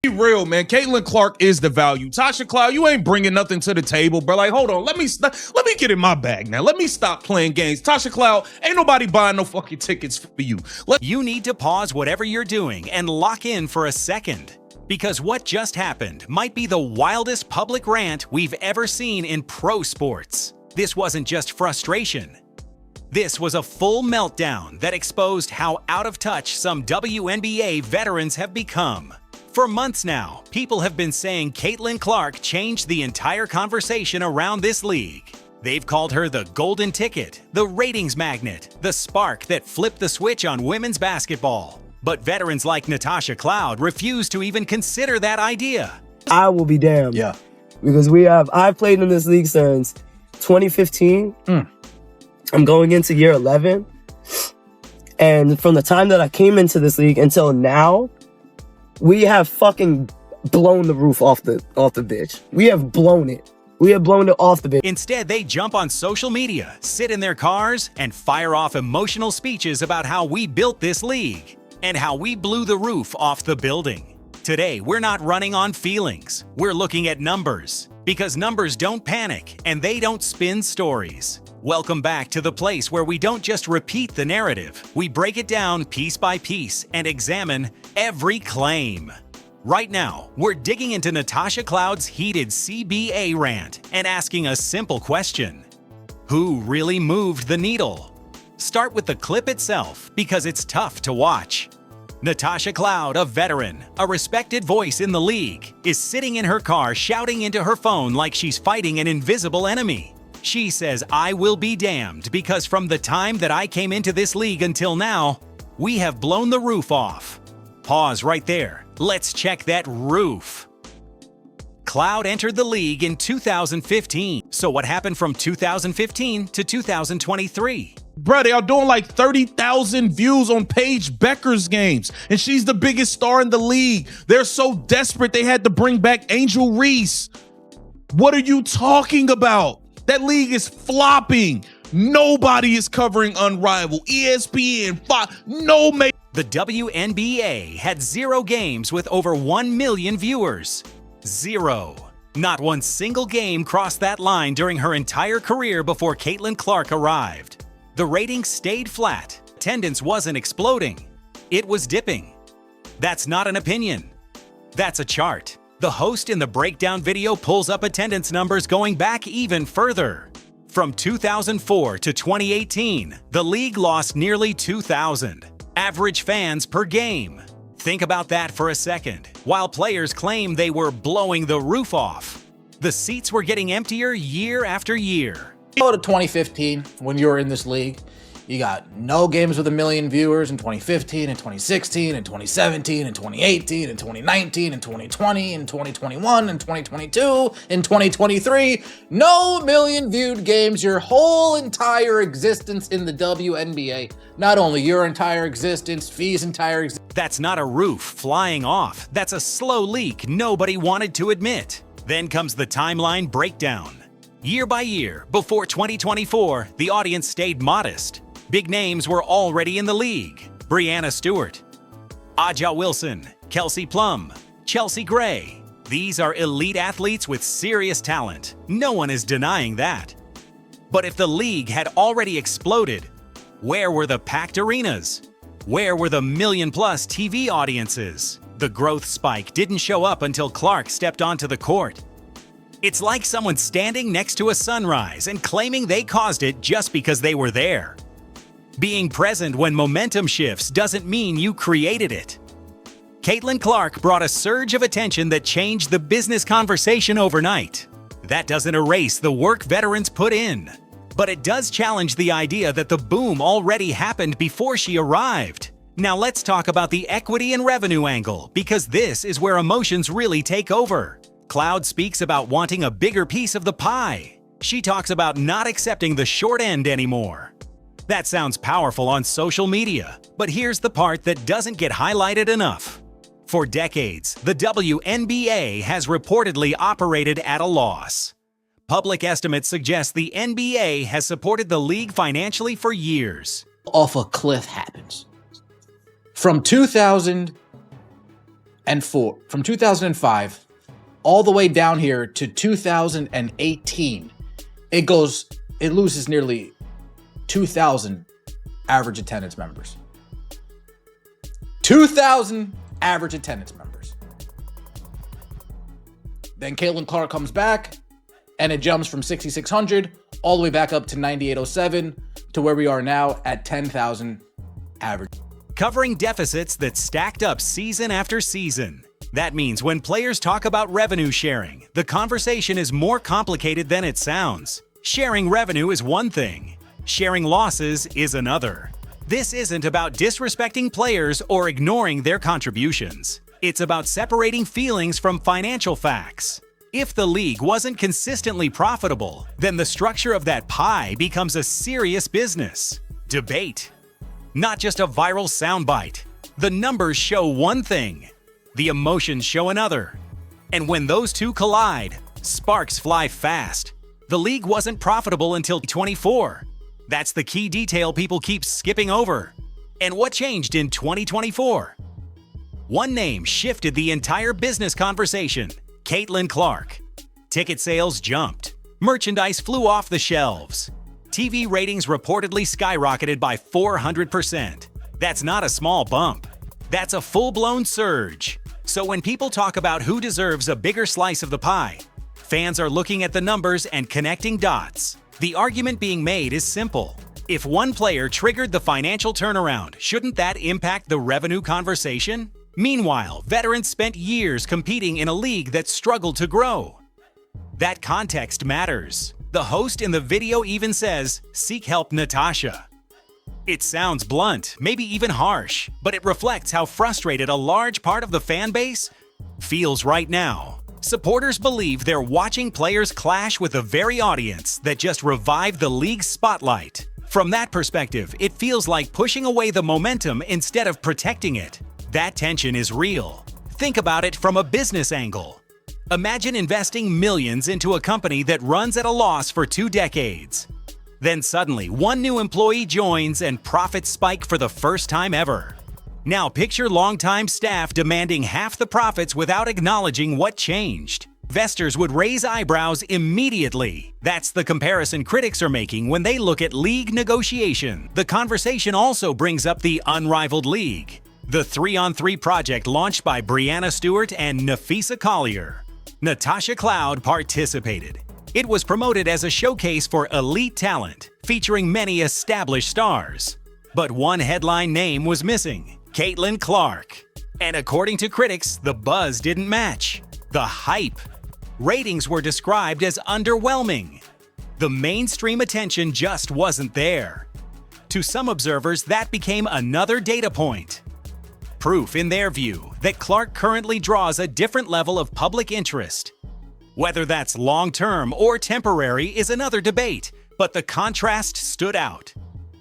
Be real, man. Caitlin Clark is the value. Tasha Cloud, you ain't bringing nothing to the table, bro. Like, hold on. Let me get in my bag now. Let me stop playing games. Tasha Cloud, ain't nobody buying no fucking tickets for you. You need to pause whatever you're doing and lock in for a second. Because what just happened might be the wildest public rant we've ever seen in pro sports. This wasn't just frustration. This was a full meltdown that exposed how out of touch some WNBA veterans have become. For months now, people have been saying Caitlin Clark changed the entire conversation around this league. They've called her the golden ticket, the ratings magnet, the spark that flipped the switch on women's basketball. But veterans like Natasha Cloud refuse to even consider that idea. I will be damned. Yeah. Because I've played in this league since 2015. I'm going into year 11. And from the time that I came into this league until now, we have fucking blown the roof off the bitch. We have blown it. We have blown it off the bitch. Instead, they jump on social media, sit in their cars, and fire off emotional speeches about how we built this league and how we blew the roof off the building. Today, we're not running on feelings. We're looking at numbers. Because numbers don't panic and they don't spin stories. Welcome back to the place where we don't just repeat the narrative, we break it down piece by piece and examine every claim. Right now, we're digging into Natasha Cloud's heated CBA rant and asking a simple question. Who really moved the needle? Start with the clip itself because it's tough to watch. Natasha Cloud, a veteran, a respected voice in the league, is sitting in her car shouting into her phone like she's fighting an invisible enemy. She says, "I will be damned because from the time that I came into this league until now, we have blown the roof off." Pause right there. Let's check that roof. Cloud entered the league in 2015. So what happened from 2015 to 2023? Bro, they are doing like 30,000 views on Paige Becker's games, and she's the biggest star in the league. They're so desperate they had to bring back Angel Reese. What are you talking about? That league is flopping. Nobody is covering Unrivaled. ESPN, Fox, no man. The WNBA had 0 games with over 1 million viewers. 0. Not one single game crossed that line during her entire career before Caitlin Clark arrived. The ratings stayed flat. Attendance wasn't exploding. It was dipping. That's not an opinion. That's a chart. The host in the breakdown video pulls up attendance numbers going back even further. From 2004 to 2018, the league lost nearly 2,000 average fans per game. Think about that for a second. While players claim they were blowing the roof off, the seats were getting emptier year after year. Go to 2015 when you were in this league. You got no games with 1 million viewers in 2015 and 2016 and 2017 and 2018 and 2019 and 2020 and 2021 and 2022 and 2023. No million viewed games your whole entire existence in the WNBA. Not only your entire existence, Fee's entire existence. That's not a roof flying off. That's a slow leak nobody wanted to admit. Then comes the timeline breakdown. Year by year, before 2024, the audience stayed modest. Big names were already in the league. Brianna Stewart, Aja Wilson, Kelsey Plum, Chelsea Gray. These are elite athletes with serious talent. No one is denying that. But if the league had already exploded, where were the packed arenas? Where were the million-plus TV audiences? The growth spike didn't show up until Clark stepped onto the court. It's like someone standing next to a sunrise and claiming they caused it just because they were there. Being present when momentum shifts doesn't mean you created it. Caitlin Clark brought a surge of attention that changed the business conversation overnight. That doesn't erase the work veterans put in, but it does challenge the idea that the boom already happened before she arrived. Now let's talk about the equity and revenue angle, because this is where emotions really take over. Cloud speaks about wanting a bigger piece of the pie. She talks about not accepting the short end anymore. That sounds powerful on social media, but here's the part that doesn't get highlighted enough. For decades, the WNBA has reportedly operated at a loss. Public estimates suggest the NBA has supported the league financially for years. Off a cliff happens. From 2000 from 2005 all the way down here to 2018, it loses nearly 2,000 average attendance members. 2,000 average attendance members. Then Caitlin Clark comes back, and it jumps from 6,600 all the way back up to 9,807 to where we are now at 10,000 average. Covering deficits that stacked up season after season. That means when players talk about revenue sharing, the conversation is more complicated than it sounds. Sharing revenue is one thing. Sharing losses is another. This isn't about disrespecting players or ignoring their contributions. It's about separating feelings from financial facts. If the league wasn't consistently profitable, then the structure of that pie becomes a serious business. Debate. Not just a viral soundbite. The numbers show one thing. The emotions show another. And when those two collide, sparks fly fast. The league wasn't profitable until 2024. That's the key detail people keep skipping over. And what changed in 2024? One name shifted the entire business conversation: Caitlin Clark. Ticket sales jumped. Merchandise flew off the shelves. TV ratings reportedly skyrocketed by 400%. That's not a small bump. That's a full-blown surge. So when people talk about who deserves a bigger slice of the pie, fans are looking at the numbers and connecting dots. The argument being made is simple. If one player triggered the financial turnaround, shouldn't that impact the revenue conversation? Meanwhile, veterans spent years competing in a league that struggled to grow. That context matters. The host in the video even says, "Seek help, Natasha." It sounds blunt, maybe even harsh, but it reflects how frustrated a large part of the fan base feels right now. Supporters believe they're watching players clash with the very audience that just revived the league's spotlight. From that perspective, it feels like pushing away the momentum instead of protecting it. That tension is real. Think about it from a business angle. Imagine investing millions into a company that runs at a loss for 2 decades. Then suddenly, one new employee joins and profits spike for the first time ever. Now picture longtime staff demanding half the profits without acknowledging what changed. Investors would raise eyebrows immediately. That's the comparison critics are making when they look at league negotiation. The conversation also brings up the unrivaled league. The 3-on-3 project launched by Brianna Stewart and Nafisa Collier. Natasha Cloud participated. It was promoted as a showcase for elite talent, featuring many established stars. But one headline name was missing: Caitlin Clark. And according to critics, the buzz didn't match. The hype. Ratings were described as underwhelming. The mainstream attention just wasn't there. To some observers, that became another data point. Proof, in their view, that Clark currently draws a different level of public interest. Whether that's long-term or temporary is another debate, but the contrast stood out.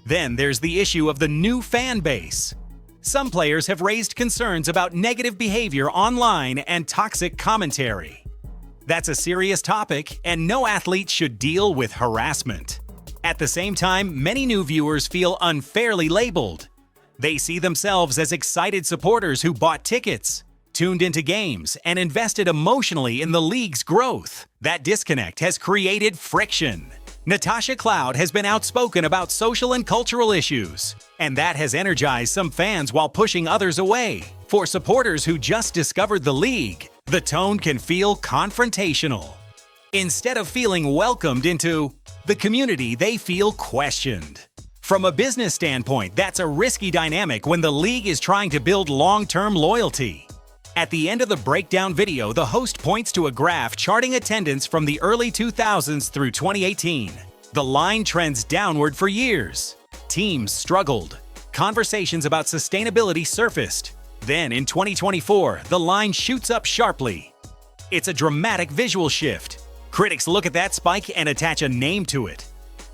Then there's the issue of the new fan base. Some players have raised concerns about negative behavior online and toxic commentary. That's a serious topic, and no athlete should deal with harassment. At the same time, many new viewers feel unfairly labeled. They see themselves as excited supporters who bought tickets, tuned into games, and invested emotionally in the league's growth. That disconnect has created friction. Natasha Cloud has been outspoken about social and cultural issues, and that has energized some fans while pushing others away. For supporters who just discovered the league, the tone can feel confrontational. Instead of feeling welcomed into the community, they feel questioned. From a business standpoint, that's a risky dynamic when the league is trying to build long-term loyalty. At the end of the breakdown video, the host points to a graph charting attendance from the early 2000s through 2018. The line trends downward for years. Teams struggled. Conversations about sustainability surfaced. Then in 2024, the line shoots up sharply. It's a dramatic visual shift. Critics look at that spike and attach a name to it: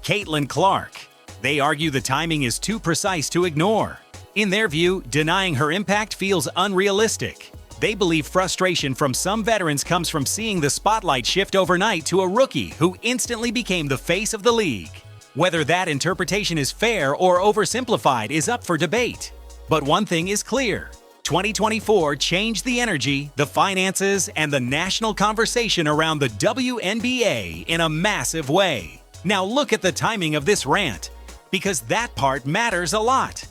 Caitlin Clark. They argue the timing is too precise to ignore. In their view, denying her impact feels unrealistic. They believe frustration from some veterans comes from seeing the spotlight shift overnight to a rookie who instantly became the face of the league. Whether that interpretation is fair or oversimplified is up for debate. But one thing is clear: 2024 changed the energy, the finances, and the national conversation around the WNBA in a massive way. Now look at the timing of this rant, because that part matters a lot.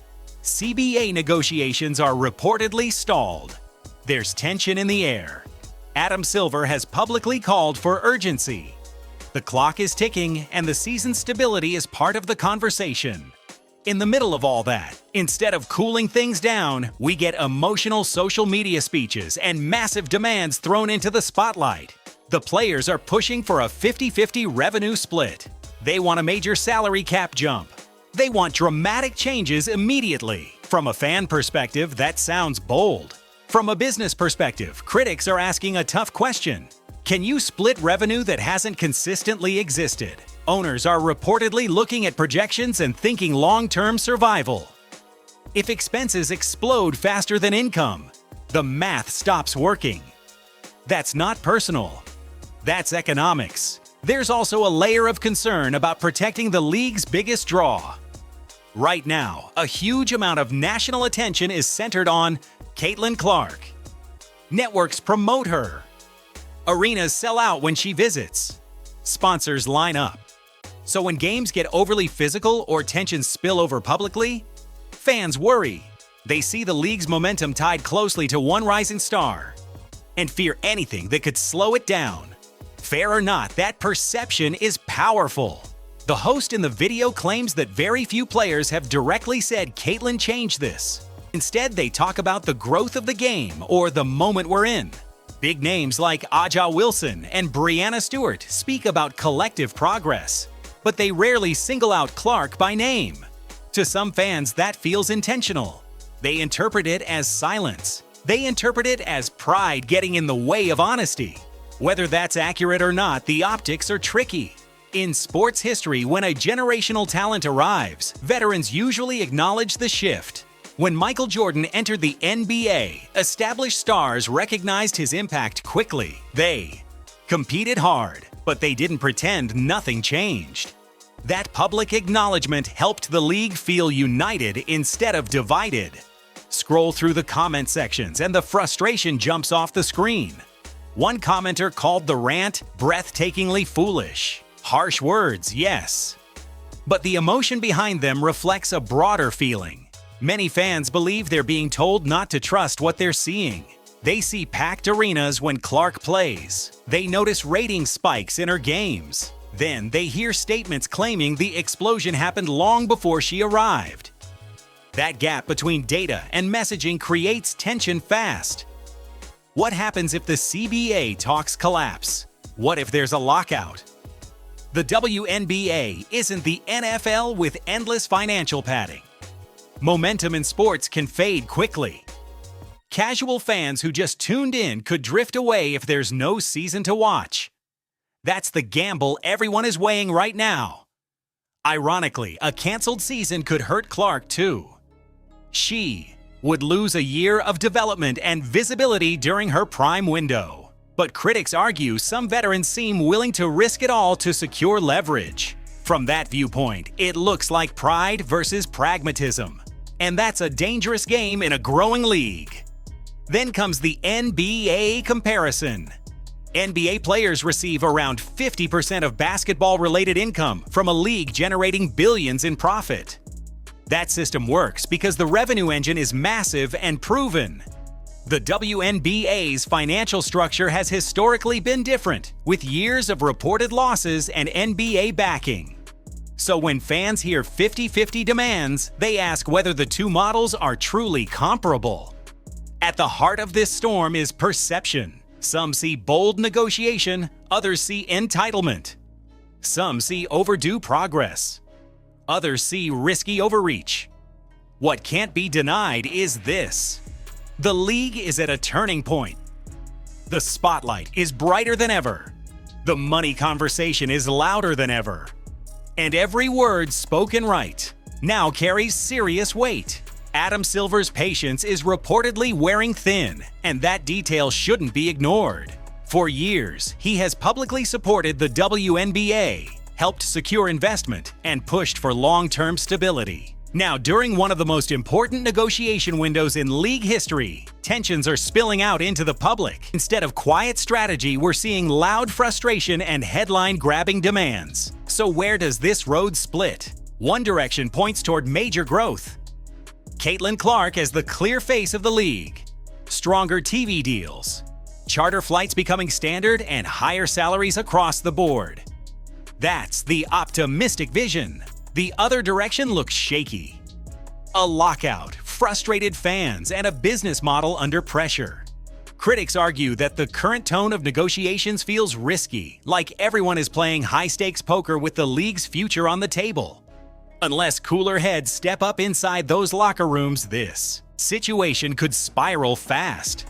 CBA negotiations are reportedly stalled. There's tension in the air. Adam Silver has publicly called for urgency. The clock is ticking, and the season's stability is part of the conversation. In the middle of all that, instead of cooling things down, we get emotional social media speeches and massive demands thrown into the spotlight. The players are pushing for a 50-50 revenue split. They want a major salary cap jump. They want dramatic changes immediately. From a fan perspective, that sounds bold. From a business perspective, critics are asking a tough question. Can you split revenue that hasn't consistently existed? Owners are reportedly looking at projections and thinking long-term survival. If expenses explode faster than income, the math stops working. That's not personal. That's economics. There's also a layer of concern about protecting the league's biggest draw. Right now, a huge amount of national attention is centered on Caitlin Clark. Networks promote her. Arenas sell out when she visits. Sponsors line up. So when games get overly physical or tensions spill over publicly, fans worry. They see the league's momentum tied closely to one rising star and fear anything that could slow it down. Fair or not, that perception is powerful. The host in the video claims that very few players have directly said Caitlin changed this. Instead, they talk about the growth of the game or the moment we're in. Big names like Aja Wilson and Breanna Stewart speak about collective progress, but they rarely single out Clark by name. To some fans, that feels intentional. They interpret it as silence. They interpret it as pride getting in the way of honesty. Whether that's accurate or not, the optics are tricky. In sports history, when a generational talent arrives, veterans usually acknowledge the shift. When Michael Jordan entered the NBA, established stars recognized his impact quickly. They competed hard, but they didn't pretend nothing changed. That public acknowledgement helped the league feel united instead of divided. Scroll through the comment sections and the frustration jumps off the screen. One commenter called the rant breathtakingly foolish. Harsh words, yes. But the emotion behind them reflects a broader feeling. Many fans believe they're being told not to trust what they're seeing. They see packed arenas when Clark plays. They notice rating spikes in her games. Then they hear statements claiming the explosion happened long before she arrived. That gap between data and messaging creates tension fast. What happens if the CBA talks collapse? What if there's a lockout? The WNBA isn't the NFL with endless financial padding. Momentum in sports can fade quickly. Casual fans who just tuned in could drift away if there's no season to watch. That's the gamble everyone is weighing right now. Ironically, a canceled season could hurt Clark too. She would lose a year of development and visibility during her prime window. But critics argue some veterans seem willing to risk it all to secure leverage. From that viewpoint, it looks like pride versus pragmatism. And that's a dangerous game in a growing league. Then comes the NBA comparison. NBA players receive around 50% of basketball-related income from a league generating billions in profit. That system works because the revenue engine is massive and proven. The WNBA's financial structure has historically been different, with years of reported losses and NBA backing. So when fans hear 50-50 demands, they ask whether the two models are truly comparable. At the heart of this storm is perception. Some see bold negotiation, others see entitlement. Some see overdue progress. Others see risky overreach. What can't be denied is this. The league is at a turning point. The spotlight is brighter than ever. The money conversation is louder than ever. And every word spoken right now carries serious weight. Adam Silver's patience is reportedly wearing thin, and that detail shouldn't be ignored. For years, he has publicly supported the WNBA, helped secure investment, and pushed for long-term stability. Now, during one of the most important negotiation windows in league history, tensions are spilling out into the public. Instead of quiet strategy, we're seeing loud frustration and headline-grabbing demands. So where does this road split? One direction points toward major growth. Caitlin Clark as the clear face of the league. Stronger TV deals. Charter flights becoming standard and higher salaries across the board. That's the optimistic vision. The other direction looks shaky. A lockout, frustrated fans, and a business model under pressure. Critics argue that the current tone of negotiations feels risky, like everyone is playing high-stakes poker with the league's future on the table. Unless cooler heads step up inside those locker rooms, this situation could spiral fast.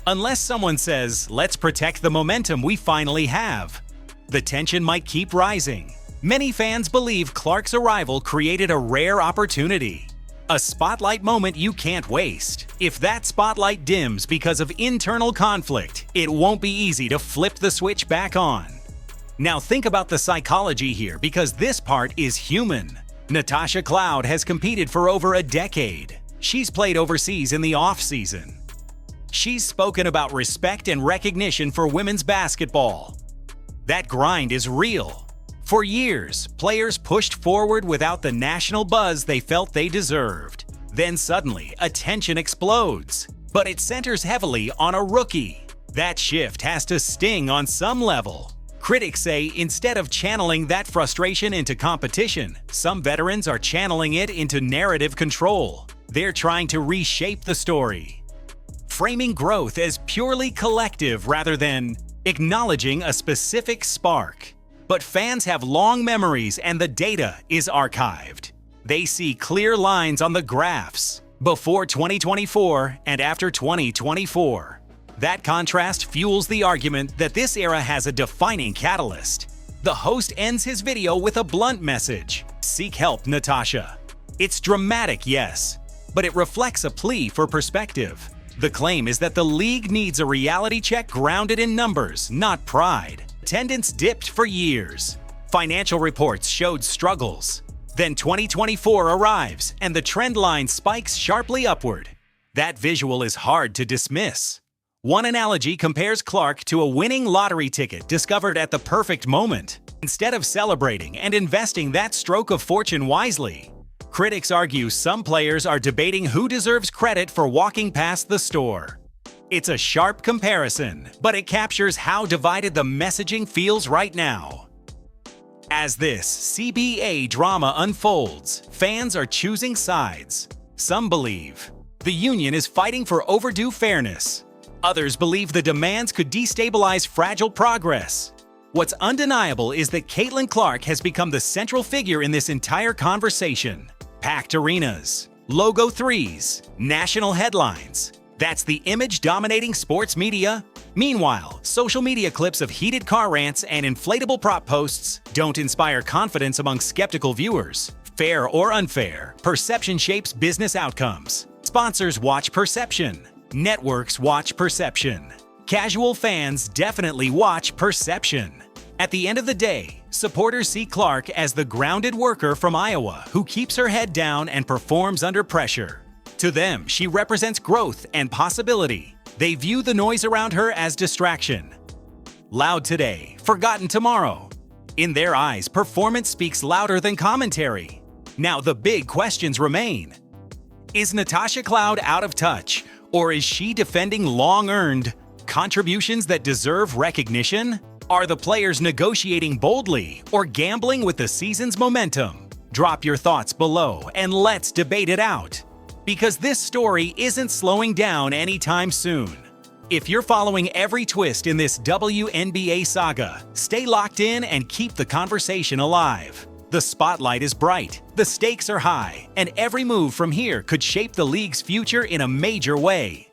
Unless someone says, "Let's protect the momentum we finally have," the tension might keep rising. Many fans believe Clark's arrival created a rare opportunity, a spotlight moment you can't waste. If that spotlight dims because of internal conflict, it won't be easy to flip the switch back on. Now think about the psychology here, because this part is human. Natasha Cloud has competed for over a decade. She's played overseas in the off-season. She's spoken about respect and recognition for women's basketball. That grind is real. For years, players pushed forward without the national buzz they felt they deserved. Then suddenly, attention explodes. But it centers heavily on a rookie. That shift has to sting on some level. Critics say instead of channeling that frustration into competition, some veterans are channeling it into narrative control. They're trying to reshape the story, framing growth as purely collective rather than acknowledging a specific spark. But fans have long memories and the data is archived. They see clear lines on the graphs before 2024 and after 2024. That contrast fuels the argument that this era has a defining catalyst. The host ends his video with a blunt message: "Seek help, Natasha." It's dramatic, yes, but it reflects a plea for perspective. The claim is that the league needs a reality check grounded in numbers, not pride. Attendance dipped for years. Financial reports showed struggles. Then 2024 arrives, and the trend line spikes sharply upward. That visual is hard to dismiss. One analogy compares Clark to a winning lottery ticket discovered at the perfect moment. Instead of celebrating and investing that stroke of fortune wisely, critics argue some players are debating who deserves credit for walking past the store. It's a sharp comparison, but it captures how divided the messaging feels right now. As this CBA drama unfolds, fans are choosing sides. Some believe the union is fighting for overdue fairness. Others believe the demands could destabilize fragile progress. What's undeniable is that Caitlin Clark has become the central figure in this entire conversation. Packed arenas, logo threes, national headlines. That's the image dominating sports media. Meanwhile, social media clips of heated car rants and inflatable prop posts don't inspire confidence among skeptical viewers. Fair or unfair, perception shapes business outcomes. Sponsors watch perception. Networks watch perception. Casual fans definitely watch perception. At the end of the day, supporters see Clark as the grounded worker from Iowa who keeps her head down and performs under pressure. To them, she represents growth and possibility. They view the noise around her as distraction. Loud today, forgotten tomorrow. In their eyes, performance speaks louder than commentary. Now the big questions remain. Is Natasha Cloud out of touch, or is she defending long-earned contributions that deserve recognition? Are the players negotiating boldly or gambling with the season's momentum? Drop your thoughts below and let's debate it out. Because this story isn't slowing down anytime soon. If you're following every twist in this WNBA saga, stay locked in and keep the conversation alive. The spotlight is bright, the stakes are high, and every move from here could shape the league's future in a major way.